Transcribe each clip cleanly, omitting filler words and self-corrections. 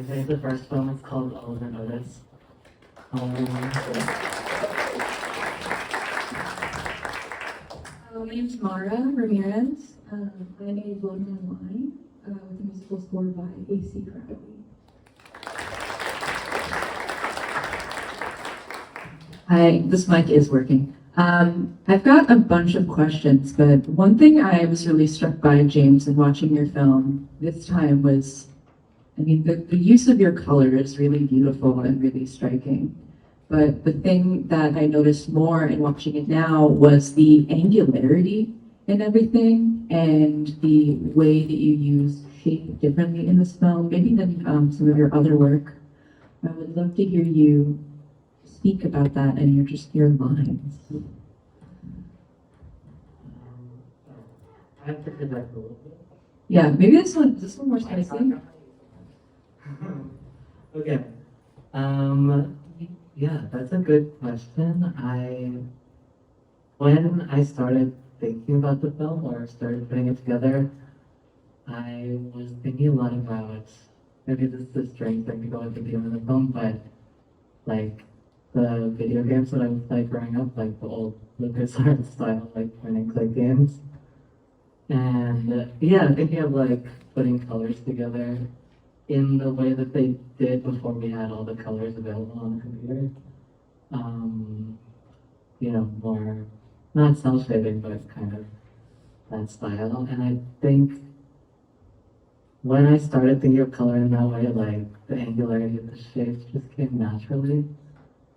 presenting the first film. It's called All of Your Notice. My name's Mara Ramirez. I made a vlog online with a musical score by AC Crowley. Hi, this mic is working. I've got a bunch of questions, but one thing I was really struck by, James, in watching your film this time was, I mean, the use of your color is really beautiful and really striking. But the thing that I noticed more in watching it now was the angularity in everything and the way that you use shape differently in this film, maybe than some of your other work. I would love to hear you speak about that and your lines. I have to connect a little bit. Yeah, maybe this one more spicy. Okay. Yeah, that's a good question. When I started thinking about the film or started putting it together, I was thinking a lot about, maybe this is a strange thing to go into the end of the film, but like the video games that I was like growing up, like the old LucasArts style, like point and click games. And yeah, thinking of like putting colors together in the way that they did before we had all the colors available on the computer. You know, more, not cel-shading, but kind of that style. And I think when I started thinking of color in that way, like the angularity of the shapes just came naturally.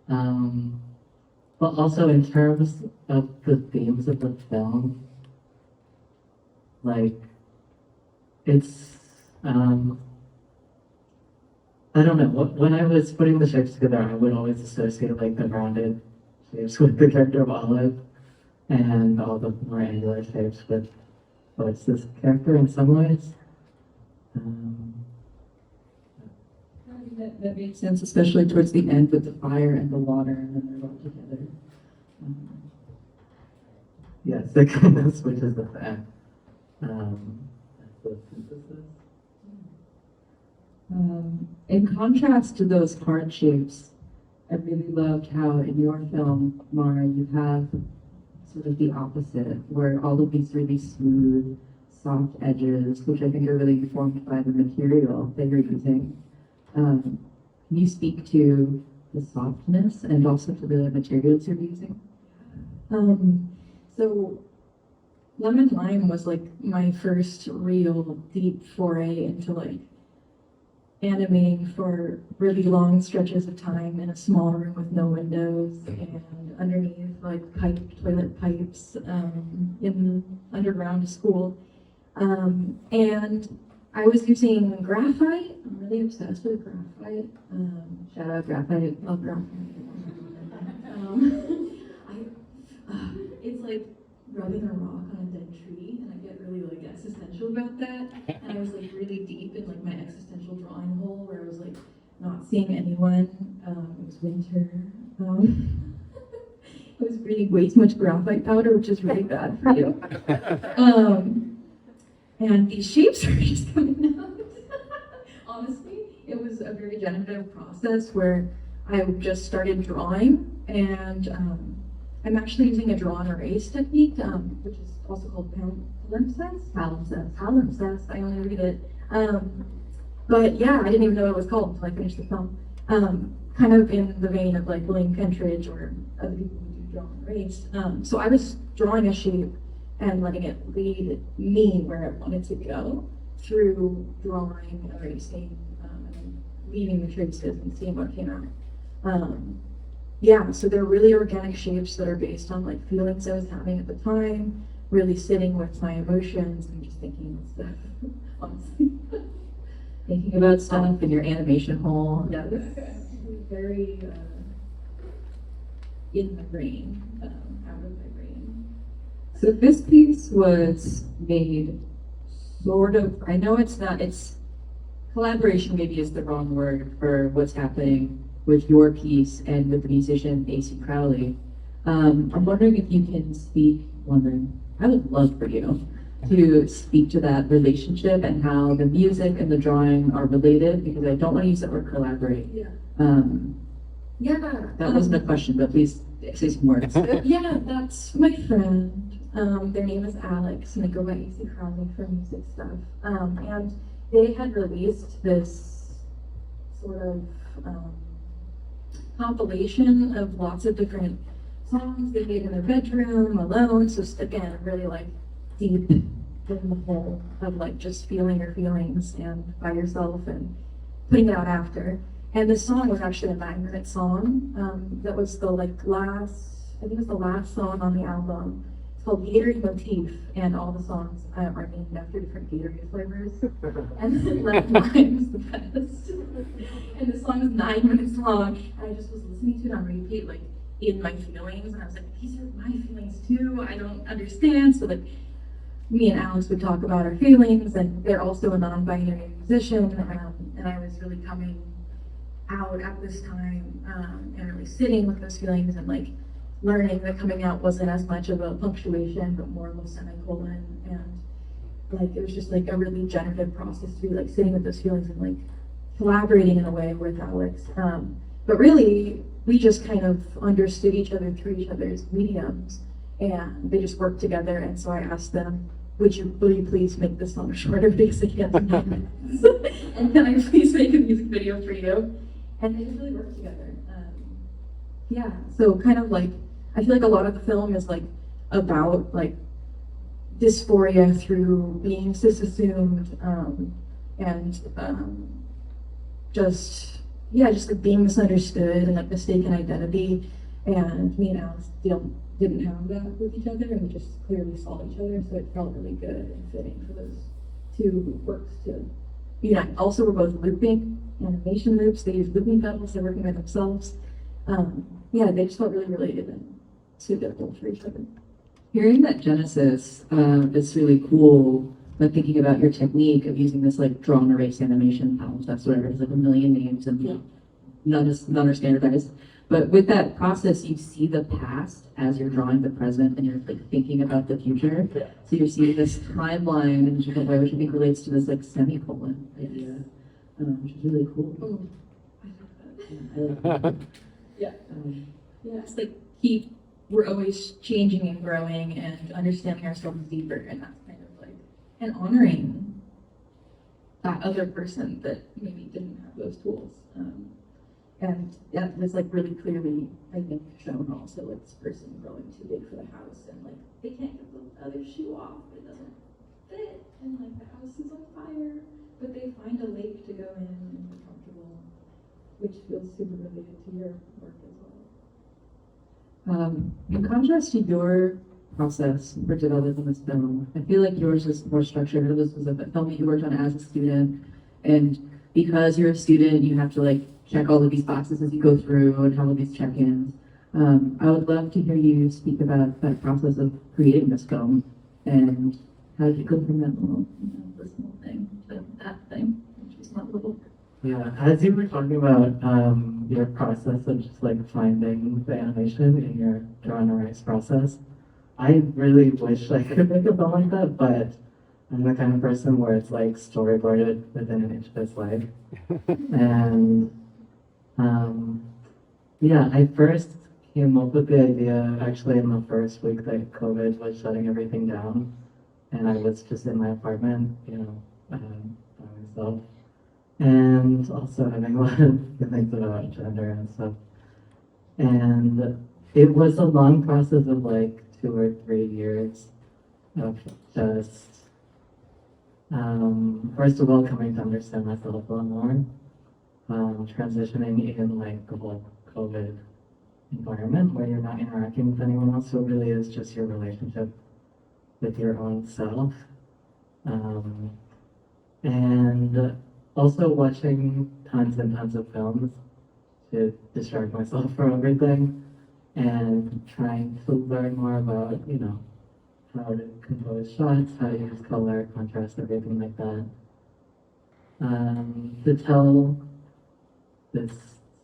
But also in terms of the themes of the film, like it's, I don't know, when I was putting the shapes together, I would always associate like the rounded shapes with the character of Olive and all the more angular shapes with what's this character in some ways. That made sense, especially towards the end with the fire and the water, and then they're all together. Yes, it kind of switches at the end. That's the synthesis. In contrast to those heart shapes, I really loved how in your film, Mara, you have sort of the opposite, where all of these really smooth, soft edges, which I think are really informed by the material that you're using. Can you speak to the softness and also to the materials you're using? So Lemon Lime was like my first real deep foray into like animating for really long stretches of time in a small room with no windows and underneath like toilet pipes in underground school. And I was using graphite. I'm really obsessed with graphite. Shout out graphite. Love graphite. It's like rubbing a rock on a dead tree, and I get really like existential about that. And I was like really deep in like my existential drawing hole where I was like not seeing anyone. It was winter. I was breathing way too much graphite powder, which is really bad for you. And these shapes are just coming out. Honestly, it was a very generative process where I just started drawing, and I'm actually using a draw and erase technique, which is also called palimpsest. I only read it. But yeah, I didn't even know what it was called until I finished the film. Kind of in the vein of like William Kentridge or other people who do draw and erase. So I was drawing a shape and letting it lead me where I wanted to go through drawing, erasing, and leaving the traces and seeing what came out. Yeah, so they're really organic shapes that are based on like feelings I was having at the time, really sitting with my emotions and just thinking about stuff, honestly. Thinking about stuff in your animation hole. Yeah, this is very in my brain, out of my brain. So this piece was made sort of, I know it's collaboration maybe is the wrong word for what's happening with your piece and with the musician AC Crowley. I'm wondering if you can speak, I would love for you to speak to that relationship and how the music and the drawing are related, because I don't want to use the word collaborate. Yeah. Um, Yeah. that wasn't a question, but please say some words. Yeah, that's my friend. Their name is Alex, and they go by AC Crowley for music stuff. And they had released this sort of compilation of lots of different songs they made in their bedroom alone. So again, really like deep in the hole of like just feeling your feelings and by yourself and putting it out after. And this song was actually a 9-minute song. That was the I think it was the last song on the album. It's called Gatorade Motif, and all the songs are named after different Gatorade flavors. And like mine was the best. And the song is 9 minutes long, and I just was listening to it on repeat, like in my feelings, and I was like, these are my feelings too. I don't understand. So like, me and Alex would talk about our feelings, and they're also a non-binary musician, and I was really coming out at this time, and really sitting with those feelings and like learning that coming out wasn't as much of a punctuation, but more of a semicolon, and like it was just like a really generative process to be like sitting with those feelings and like collaborating in a way with Alex. But really, we just kind of understood each other through each other's mediums, and they just worked together. And so I asked them, will you please make this song shorter because it gets 9 minutes? And can I please make a music video for you? And they just really worked together. Yeah, so kind of like, I feel like a lot of the film is like about like dysphoria through being cis-assumed, and just like being misunderstood and like mistaken identity. And me and Alex didn't have that with each other, and we just clearly saw each other, so it felt really good and fitting for those two works to unite. Also, we're both looping animation loops. They use looping pedals. They're working by themselves. Yeah, they just felt really related and suitable for each other. Hearing that genesis is really cool, but thinking about your technique of using this like draw and erase animation palette, that's whatever, it's like a million names and none are standardized. But with that process, you see the past as you're drawing the present, and you're like thinking about the future. Yeah. So you're seeing this timeline in a different way, which I think relates to this like semicolon idea, which is really cool. Yeah. Yeah, it's like we're always changing and growing and understanding ourselves deeper, and that's kind of like, and honoring that other person that maybe didn't have those tools. And that was like really clearly, I think, shown also, like this person growing too big for the house, and like they can't get the other shoe off, it doesn't fit, and like the house is on fire, but they find a lake to go in and be comfortable, which feels super related to your work as well. In contrast to your process for developing this film, I feel like yours is more structured. This was a film that you worked on as a student, and because you're a student, you have to like check all of these boxes as you go through and have all these check-ins. I would love to hear you speak about that process of creating this film, and how did you go from that little, this little thing to that thing, which is not little. Yeah, as you were talking about your process of just like finding the animation in your draw and erase process, I really wish I could make a film like that, but I'm the kind of person where it's like storyboarded within an inch of its life. And yeah, I first came up with the idea actually in the first week that COVID was shutting everything down, and I was just in my apartment, by myself. And also having a lot of feelings about gender and stuff. And it was a long process of like 2 or 3 years of just, first of all, coming to understand myself a lot more, transitioning in like the whole COVID environment where you're not interacting with anyone else, so it really is just your relationship with your own self. And also watching tons and tons of films to distract myself from everything, and trying to learn more about, how to compose shots, how to use color, contrast, everything like that. To tell this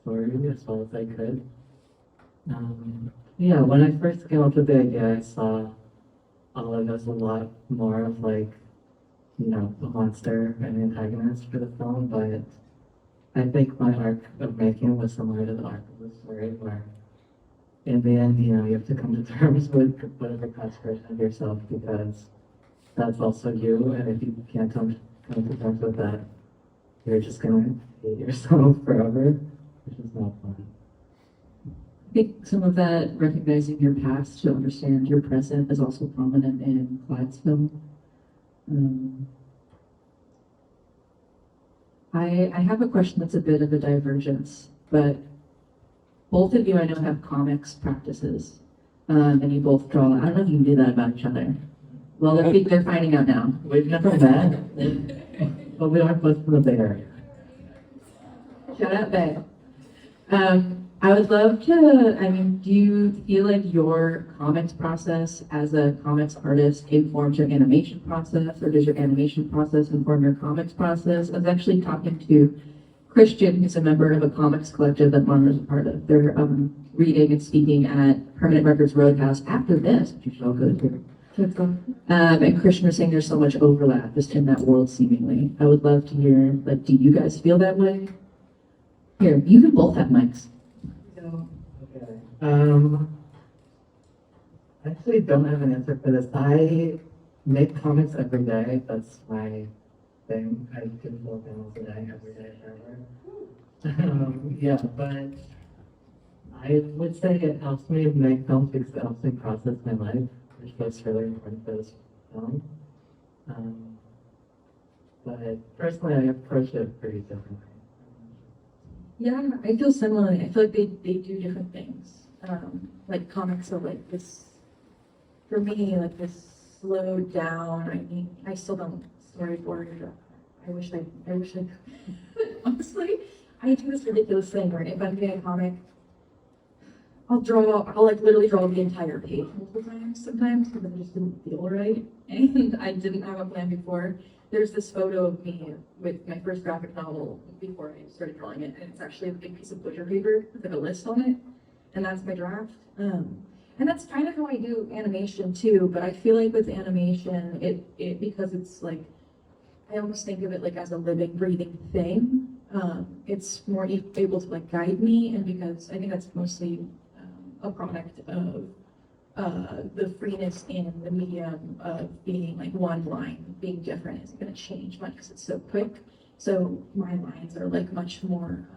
story as well as I could. Yeah, when I first came up with the idea, I saw Olive has a lot more of like, you know, a monster and antagonist for the film, but I think my arc of making was similar to the arc of the story where in the end, you know, you have to come to terms with whatever past version of yourself because that's also you, and if you can't come to terms with that, you're just gonna hate yourself forever, which is not fun. I think some of that recognizing your past to understand your present is also prominent in Clyde's film. I have a question that's a bit of a divergence, but both of you I know have comics practices, and you both draw. I don't know if you can do that about each other. Well, they're finding out now. We've never met, but we are close to the Bay Area. Shout out, Bay. I would love to, I mean, do you feel like your comics process as a comics artist informs your animation process, or does your animation process inform your comics process? I was actually talking to Christian, who's a member of a comics collective that Mara is a part of. They're reading and speaking at Permanent Records Roadhouse after this, which you should all go to. And Christian was saying there's so much overlap just in that world, seemingly. I would love to hear, like, do you guys feel that way? Here, you can both have mics. Okay. I actually don't have an answer for this. I make comics every day. That's my thing. I do 4 panels a day, every day forever. Yeah, but I would say it helps me make films because it helps me process my life, which was really important for this film. But personally, I approach it pretty differently. Yeah, I feel similarly. I feel like they do different things. Like comics are like this, for me, like this slowed down. I mean, I still don't storyboard. I wish I could. Honestly, I do this ridiculous thing where if I'm doing a comic, I'll like literally draw the entire page multiple times sometimes because it just didn't feel right. And I didn't have a plan before. There's this photo of me with my first graphic novel before I started drawing it, and it's actually a big piece of butcher paper with like a list on it, and that's my draft. And that's kind of how I do animation too, but I feel like with animation, it because it's like, I almost think of it like as a living, breathing thing. It's more able to like guide me, and because I think that's mostly a product of the freeness in the medium of being like one line being different isn't going to change much because it's so quick. So my lines are like much more,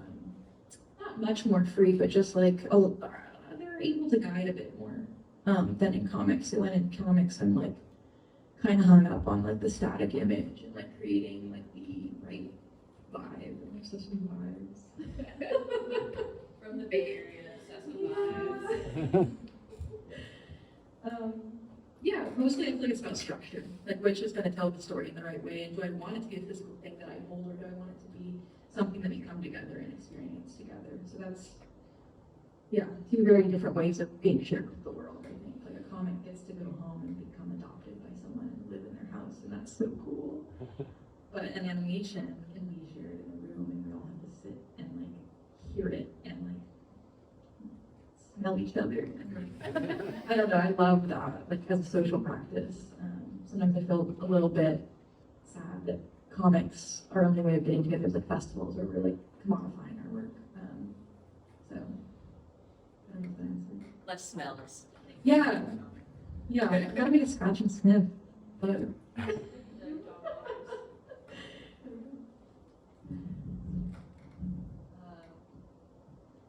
not much more free, but just like they're able to guide a bit more than in comics. So when in comics, I'm like kind of hung up on like the static image and like creating like the right vibe. And there's some vibes From the Bay Area, that's some vibes. Yeah, mostly I feel like it's about structure, like which is going to tell the story in the right way, and do I want it to be a physical thing that I hold, or do I want it to be something that we come together and experience together? So that's, yeah, 2 very different ways of being shared with the world, I think. Like a comic gets to go home and become adopted by someone and live in their house, and that's so cool. But an animation can be shared in a room, and we all have to sit and like hear it and like smell each other. And, like, I don't know, I love that, like as a social practice. Sometimes I feel a little bit sad that comics, our only way of getting together is like festivals, or we're like commodifying our work. So, I don't know if that answers. Less smells. Yeah, I gotta make a scratch and sniff. But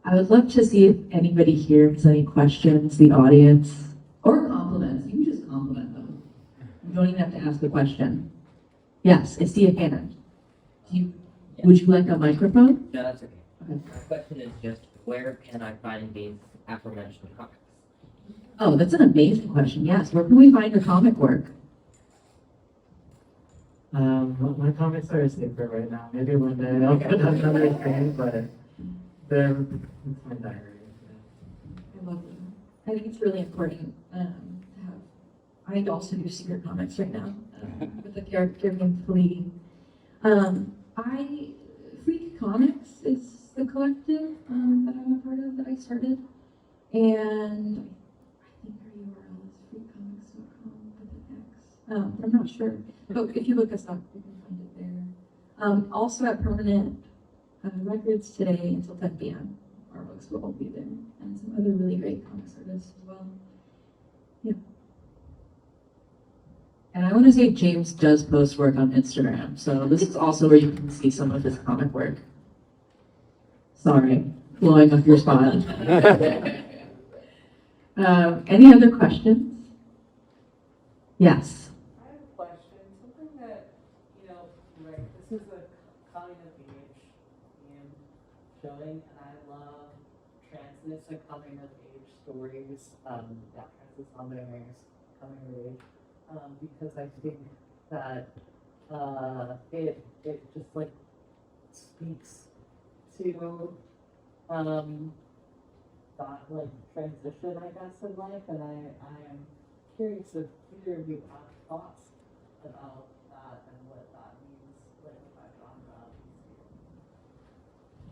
I would love to see if anybody here has any questions, the audience, or compliments. You can just compliment them. You don't even have to ask a question. Yes, I see a hand. Would you like a microphone? No, that's okay. Okay. My question is just, where can I find these aforementioned comics? Oh, that's an amazing question. Yes, where can we find your comic work? My comics are a secret right now. Maybe one day I'll put up another thing, but it's my diary. I love them. I think it's really important to have. I also do secret comics right now with a character named Blvd. Freak Comics is the collective that I'm a part of that I started, and I think our URL is freakcomics.com. I'm not sure, but if you look us up, you can find it there. Also at Permanent Records today until 10 p.m. Our books will all be there, and some other really great comics artists as well. Yeah. And I want to say James does post work on Instagram, so this is also where you can see some of his comic work. Sorry, blowing up your spot. Any other questions? Yes. I have a question. Something that, right, this is a coming of age theme showing, and I love transits and coming of age stories, transits on their coming of age, because I think that it just like speaks to that like transition, I guess, in life, and I am curious if either of you have thoughts about that and what that means, like what that genre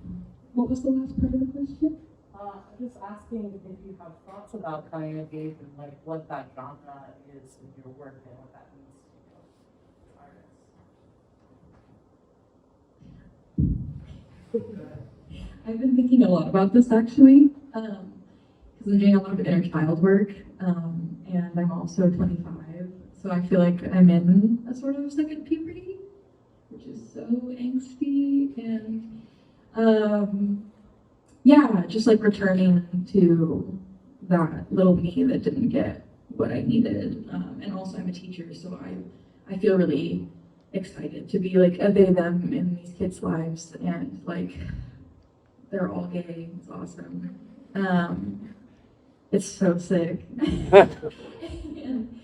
means What was the last part of the question? to you. I'm just asking if you have thoughts about coming of age and like what that genre is in your work and what that means to you as artists. I've been thinking a lot about this actually, because I'm doing a lot of inner child work, and I'm also 25, so I feel like I'm in a sort of second puberty, which is so angsty, and yeah, just like returning to that little me that didn't get what I needed, and also I'm a teacher, so I feel really excited to be like a they them in these kids' lives, and like they're all gay. It's awesome. It's so sick. And,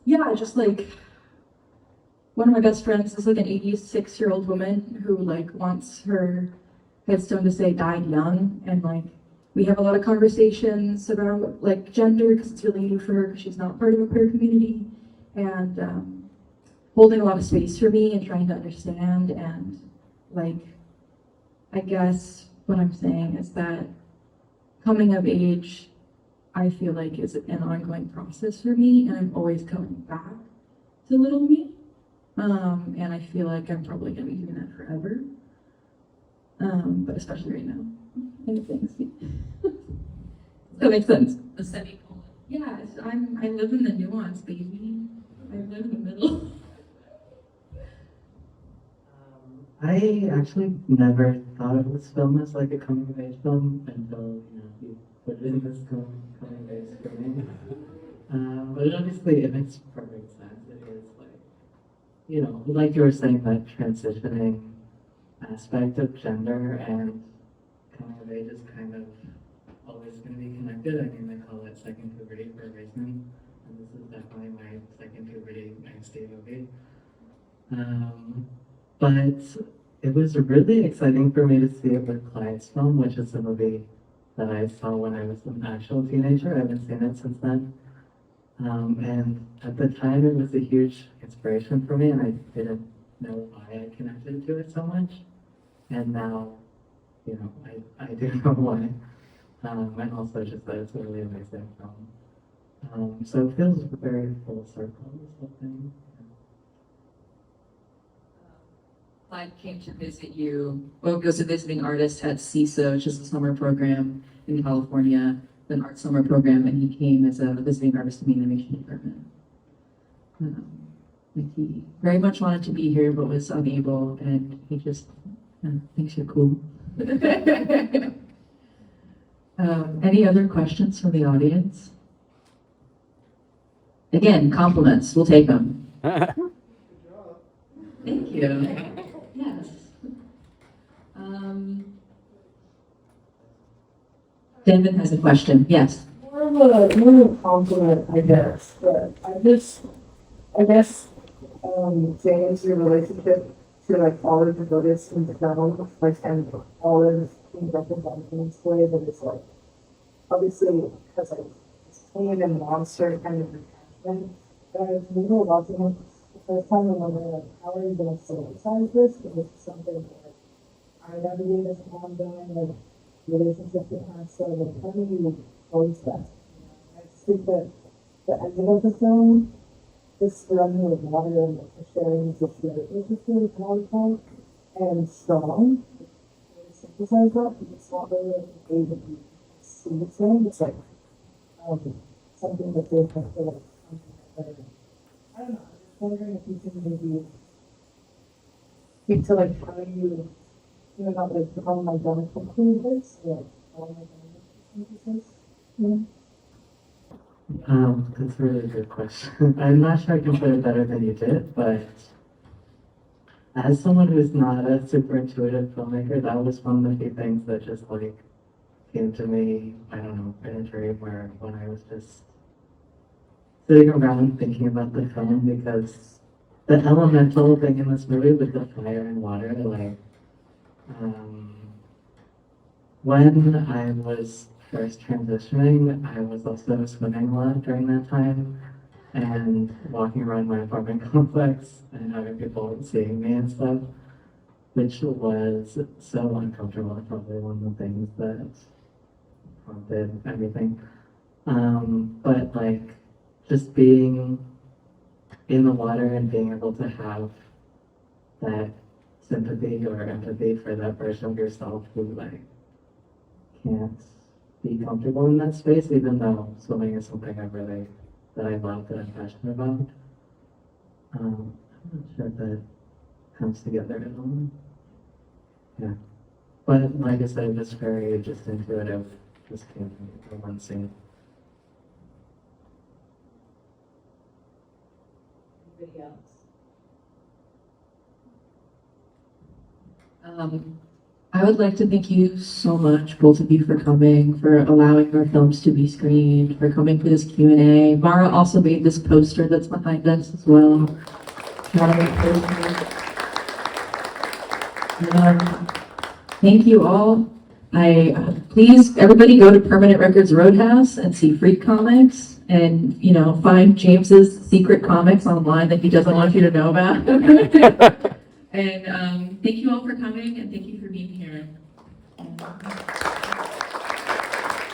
yeah, just like one of my best friends is like an 86-year-old woman who like wants her headstone to say died young, and like we have a lot of conversations about like gender because it's really new for her because she's not part of a queer community, and holding a lot of space for me and trying to understand, and like I guess what I'm saying is that coming of age, I feel like is an ongoing process for me, and I'm always coming back to little me. And I feel like I'm probably gonna be doing that forever. But especially right now. And thanks. That makes sense. The semicolon. Yeah, I live in the nuance, baby. I live in the middle. I actually never thought of this film as like a coming of age film until you put it in this coming of age screening. But obviously it makes perfect sense. It is like, like you were saying, that transitioning aspect of gender and coming of age is kind of always going to be connected. I mean, they call it second puberty for a reason, and this is definitely my second puberty angsty movie. But it was really exciting for me to see it with Clyde's film, which is a movie that I saw when I was an actual teenager. I haven't seen it since then. And at the time, it was a huge inspiration for me, and I didn't know why I connected to it so much. And now, I do know why. And also just that it's a really amazing film. So it feels very full circle, this whole thing. Clyde came to visit you, goes to visiting artists at CISA, which is a summer program in California, an art summer program, and he came as a visiting artist in the animation department. He very much wanted to be here, but was unable, and he just thinks you're cool. Any other questions from the audience? Again, compliments, we'll take them. Thank you. Yes. Devin has a question. Yes. More of a compliment, I guess. But I guess, James, your relationship to like all of the Buddhists in the film, like, and all of being represented in this way that is like, obviously, has like this clean and monster kind of attachment. But I was really watching it the first time, I wonder, like, how are you going to synthesize this? Because this is something that I navigate as an ongoing, like, relationship with her. So, like, how do you close that? I just think that the ending of the film, just running with water and the sharing is just really powerful and strong. Synthesize that, it's not really able to see the same. It's like something that feels like better. I don't know. I'm just wondering if you can maybe speak to like how you feel about like how my done this, like how my done this. That's a really good question. I'm not sure I can put it better than you did, but as someone who's not a super intuitive filmmaker, that was one of the few things that just like came to me, I don't know, in a dream where when I was just sitting around thinking about the film, because the elemental thing in this movie with the fire and water, like, when I was first transitioning, I was also swimming a lot during that time and walking around my apartment complex and having people seeing me and stuff, which was so uncomfortable. Probably one of the things that prompted everything. But like just being in the water and being able to have that sympathy or empathy for that version of yourself who like can't be comfortable in that space, even though swimming is something that I love, that I'm passionate about. I'm not sure if that comes together at all. Yeah. But like I said, it's very just intuitive, just came from one scene. Anybody else? I would like to thank you so much, both of you, for coming, for allowing our films to be screened, for coming for this Q&A. Mara also made this poster that's behind us as well. Thank you all. Please, everybody go to Permanent Records Roadhouse and see Freak Comics and, you know, find James's secret comics online that he doesn't want you to know about. And thank you all for coming and thank you for being here.